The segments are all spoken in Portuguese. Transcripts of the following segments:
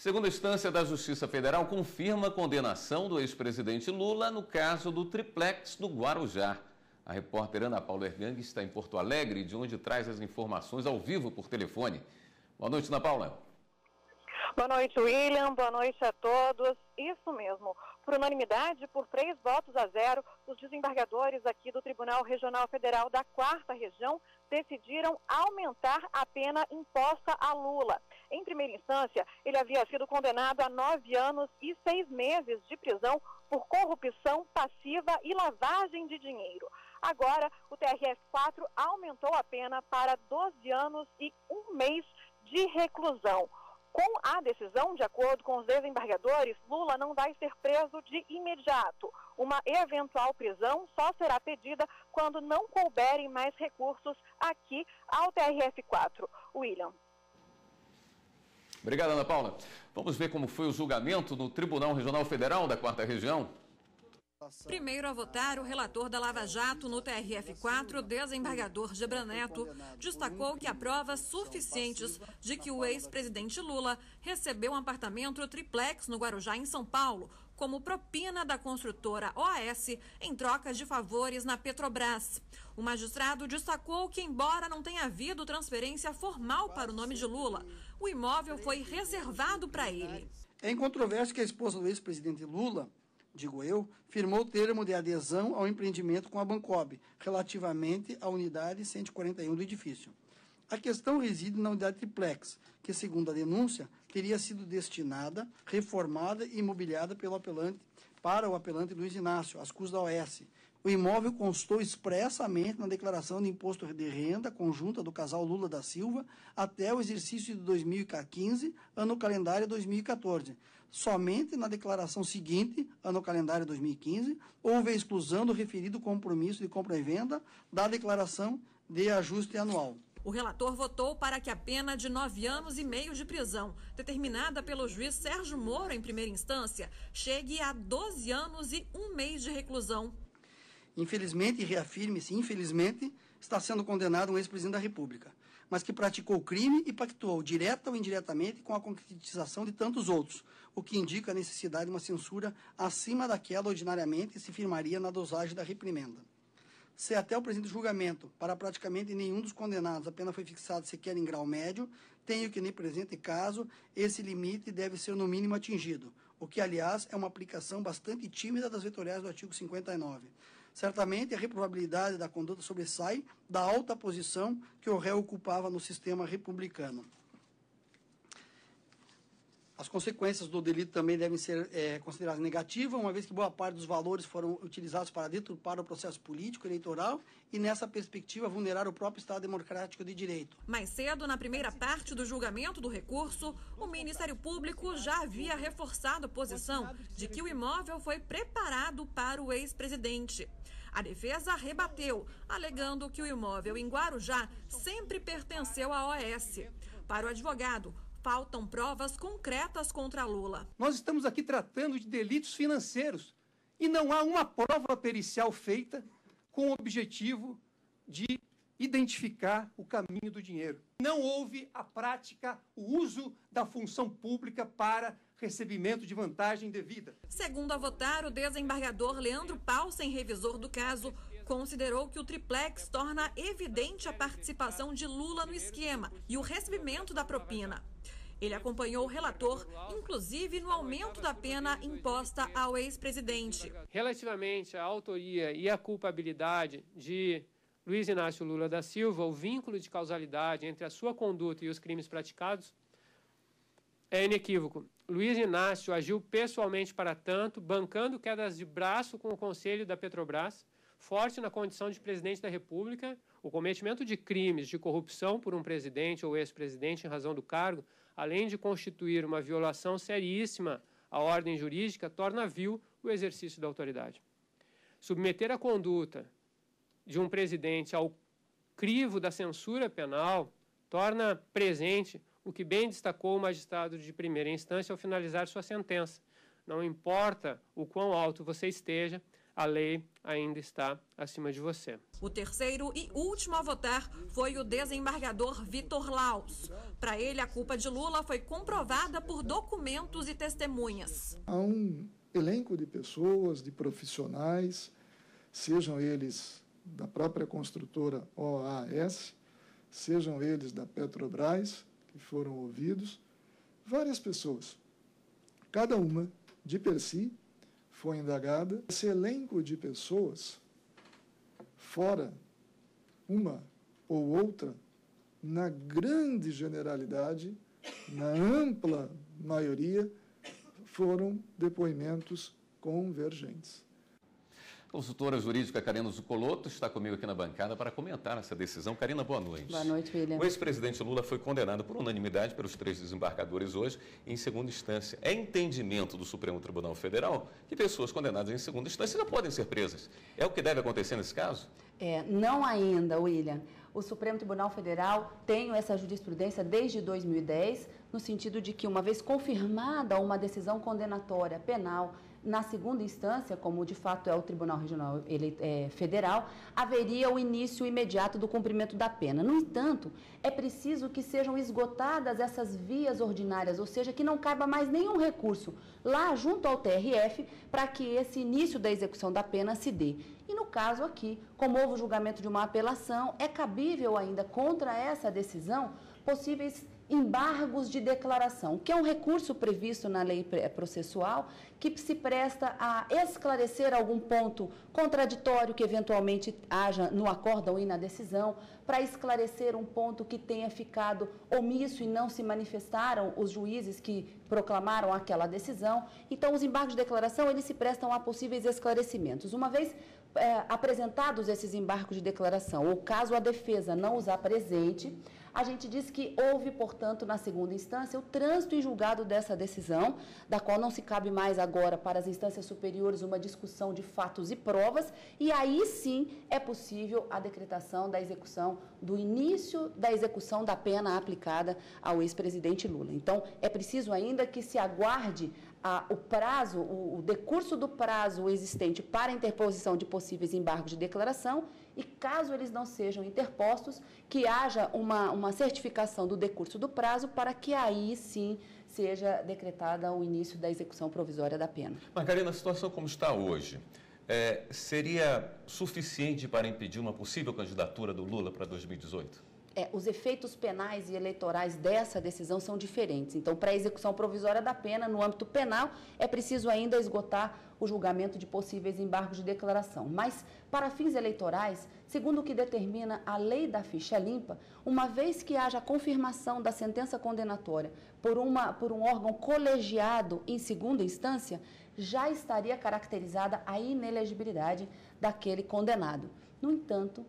Segunda instância da Justiça Federal confirma a condenação do ex-presidente Lula no caso do triplex do Guarujá. A repórter Ana Paula Ergang está em Porto Alegre, de onde traz as informações ao vivo por telefone. Boa noite, Ana Paula. Boa noite, William. Boa noite a todos. Isso mesmo. Por unanimidade, por 3 votos a 0, os desembargadores aqui do Tribunal Regional Federal da 4ª Região decidiram aumentar a pena imposta a Lula. Em primeira instância, ele havia sido condenado a 9 anos e 6 meses de prisão por corrupção passiva e lavagem de dinheiro. Agora, o TRF4 aumentou a pena para 12 anos e 1 mês de reclusão. Com a decisão, de acordo com os desembargadores, Lula não vai ser preso de imediato. Uma eventual prisão só será pedida quando não couberem mais recursos aqui ao TRF4. William. Obrigado, Ana Paula. Vamos ver como foi o julgamento no Tribunal Regional Federal da 4ª Região. Primeiro a votar, o relator da Lava Jato no TRF4, desembargador Gebran Neto, destacou que há provas suficientes de que o ex-presidente Lula recebeu um apartamento triplex no Guarujá, em São Paulo, como propina da construtora OAS em troca de favores na Petrobras. O magistrado destacou que, embora não tenha havido transferência formal para o nome de Lula, o imóvel foi reservado para ele. É incontroverso que a esposa do ex-presidente Lula, digo eu, firmou o termo de adesão ao empreendimento com a Bancob, relativamente à unidade 141 do edifício. A questão reside na unidade triplex, que, segundo a denúncia, teria sido destinada, reformada e imobiliada pelo apelante, para o apelante Luiz Inácio, às custas da OAS. O imóvel constou expressamente na declaração de imposto de renda conjunta do casal Lula da Silva até o exercício de 2015, ano calendário 2014. Somente na declaração seguinte, ano calendário 2015, houve a exclusão do referido compromisso de compra e venda da declaração de ajuste anual. O relator votou para que a pena de 9 anos e meio de prisão, determinada pelo juiz Sérgio Moro em primeira instância, chegue a 12 anos e 1 mês de reclusão. Infelizmente, e reafirme-se, infelizmente, está sendo condenado um ex-presidente da República, mas que praticou crime e pactuou, direta ou indiretamente, com a concretização de tantos outros, o que indica a necessidade de uma censura acima daquela ordinariamente se firmaria na dosagem da reprimenda. Se até o presente julgamento, para praticamente nenhum dos condenados, a pena foi fixada sequer em grau médio, tenho que, no presente caso, esse limite deve ser no mínimo atingido, o que, aliás, é uma aplicação bastante tímida das vetoriais do artigo 59. Certamente, a reprovabilidade da conduta sobressai da alta posição que o réu ocupava no sistema republicano. As consequências do delito também devem ser consideradas negativas, uma vez que boa parte dos valores foram utilizados para deturpar o processo político eleitoral e, nessa perspectiva, vulnerar o próprio Estado democrático de direito. Mais cedo, na primeira parte do julgamento do recurso, o Ministério Público já havia reforçado a posição de que o imóvel foi preparado para o ex-presidente. A defesa rebateu, alegando que o imóvel em Guarujá sempre pertenceu à OAS. Para o advogado, faltam provas concretas contra Lula. Nós estamos aqui tratando de delitos financeiros e não há uma prova pericial feita com o objetivo de identificar o caminho do dinheiro. Não houve a prática, o uso da função pública para recebimento de vantagem devida. Segundo a votar, o desembargador Leandro Paulsen, revisor do caso, considerou que o triplex torna evidente a participação de Lula no esquema e o recebimento da propina. Ele acompanhou o relator, inclusive no aumento da pena imposta ao ex-presidente. Relativamente à autoria e à culpabilidade de Luiz Inácio Lula da Silva, o vínculo de causalidade entre a sua conduta e os crimes praticados é inequívoco. Luiz Inácio agiu pessoalmente para tanto, bancando quedas de braço com o Conselho da Petrobras, forte na condição de presidente da República. O cometimento de crimes de corrupção por um presidente ou ex-presidente em razão do cargo, além de constituir uma violação seríssima à ordem jurídica, torna vil o exercício da autoridade. Submeter a conduta de um presidente ao crivo da censura penal torna presente o que bem destacou o magistrado de primeira instância ao finalizar sua sentença. Não importa o quão alto você esteja, a lei ainda está acima de você. O terceiro e último a votar foi o desembargador Vitor Laus. Para ele, a culpa de Lula foi comprovada por documentos e testemunhas. Há um elenco de pessoas, de profissionais, sejam eles da própria construtora OAS, sejam eles da Petrobras, que foram ouvidos, várias pessoas. Cada uma, de per si, foi indagada. Esse elenco de pessoas, fora uma ou outra, na grande generalidade, na ampla maioria, foram depoimentos convergentes. A consultora jurídica Karina Zucolotto está comigo aqui na bancada para comentar essa decisão. Karina, boa noite. Boa noite, William. O ex-presidente Lula foi condenado por unanimidade pelos 3 desembargadores hoje em segunda instância. É entendimento do Supremo Tribunal Federal que pessoas condenadas em segunda instância já podem ser presas. É o que deve acontecer nesse caso? Não ainda, William. O Supremo Tribunal Federal tem essa jurisprudência desde 2010, no sentido de que, uma vez confirmada uma decisão condenatória penal na segunda instância, como de fato é o Tribunal Regional Federal, haveria o início imediato do cumprimento da pena. No entanto, é preciso que sejam esgotadas essas vias ordinárias, ou seja, que não caiba mais nenhum recurso lá junto ao TRF para que esse início da execução da pena se dê. E no caso aqui, como houve o julgamento de uma apelação, é cabível ainda contra essa decisão possíveis embargos de declaração, que é um recurso previsto na lei processual que se presta a esclarecer algum ponto contraditório que eventualmente haja no acórdão e na decisão, para esclarecer um ponto que tenha ficado omisso e não se manifestaram os juízes que proclamaram aquela decisão. Então, os embargos de declaração, eles se prestam a possíveis esclarecimentos. Uma vez apresentados esses embargos de declaração, ou caso a defesa não os apresente, a gente diz que houve, portanto, na segunda instância, o trânsito em julgado dessa decisão, da qual não se cabe mais agora para as instâncias superiores uma discussão de fatos e provas, e aí sim é possível a decretação da execução, do início da execução da pena aplicada ao ex-presidente Lula. Então, é preciso ainda que se aguarde o prazo, o decurso do prazo existente para a interposição de possíveis embargos de declaração e, caso eles não sejam interpostos, que haja uma certificação do decurso do prazo para que aí sim seja decretada o início da execução provisória da pena. Mas, Karina, a situação como está hoje, seria suficiente para impedir uma possível candidatura do Lula para 2018? Os efeitos penais e eleitorais dessa decisão são diferentes. Então, para a execução provisória da pena, no âmbito penal, é preciso ainda esgotar o julgamento de possíveis embargos de declaração. Mas, para fins eleitorais, segundo o que determina a lei da ficha limpa, uma vez que haja confirmação da sentença condenatória por um órgão colegiado em segunda instância, já estaria caracterizada a inelegibilidade daquele condenado. No entanto,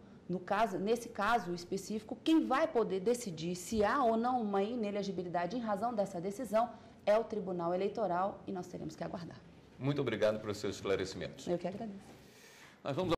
nesse caso específico, quem vai poder decidir se há ou não uma inelegibilidade em razão dessa decisão é o Tribunal Eleitoral e nós teremos que aguardar. Muito obrigado pelos seus esclarecimentos. Eu que agradeço. Nós vamos